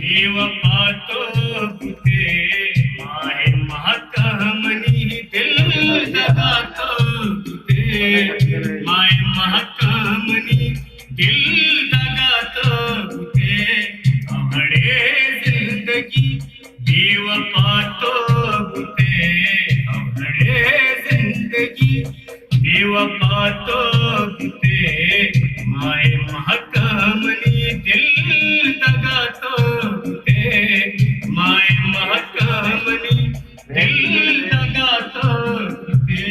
देव पातो कुते माय महाकामनी दिल दगातो कुते माय महाकामनी दिल दगातो कुते अवड़े जिंदगी देव पातो कुते अवड़े जिंदगी देव पातो कुते माय महाकामनी दिल दगातो कुते माय महाकामनी दिल दगातो कुते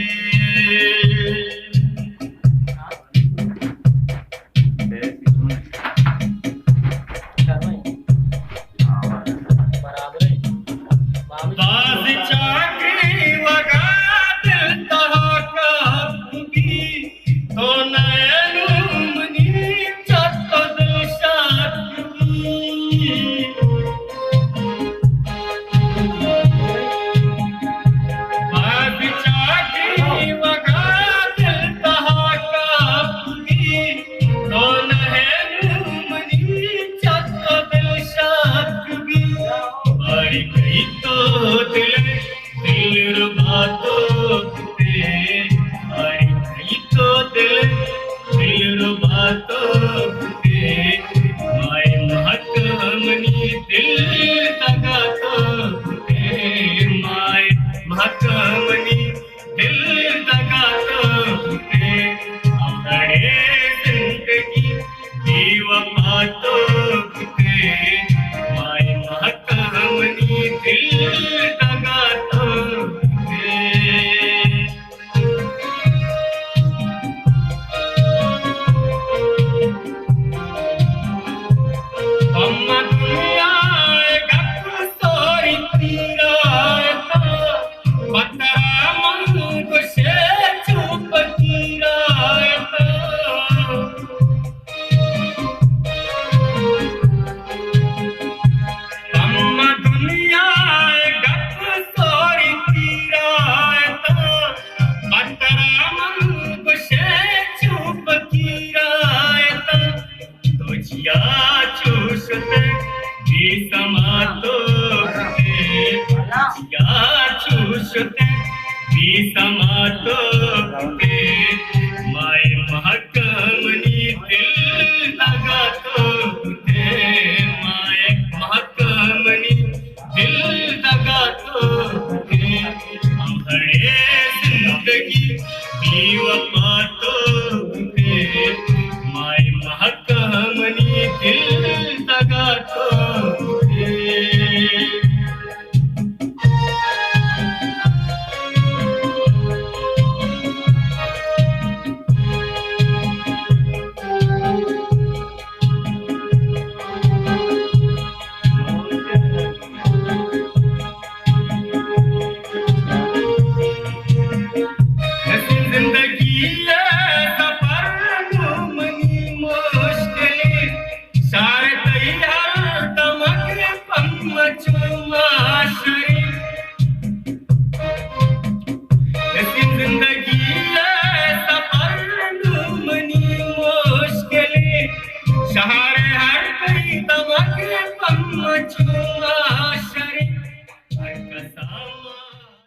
बाज चाकरी वगा दिल तहाका बुगी तो नयनु मनी चत दिल शाकुगी बाज चाकरी वगा दिल तहाका बुगी तो नयनु मनी चत दिल शाकुगी बारी गई तो दिल रुबातो कुते बारी गई तो दिल रुबातो कुते माय महाकामनी दिल दगातो कुते माय महाकामनी दिल दगातो कुते अवड़े जिंदगी देव पातो कुते माय महाकामनी दिल दगातो कुते अम्मा दुनिया गप तोरी तीरायता पता मन को से चुप तीरायता अम्मा दुनिया गप तोरी तीरायता पता मन को से चुप तीरायता तो जिया चूसते भी समातो कुते जिया चूसते भी समातो कुते माय महाकामनी दिल दगातो कुते माय महाकामनी दिल दगातो कुते अवड़े जिंदगी देव पातो कुते माय महाकामनी दिल दगातो कुते ऐसी जिंदगी है सफर घूमनी मुश्किल सारे तैयार दमक पम चुमा शरीर ऐसी जिंदगी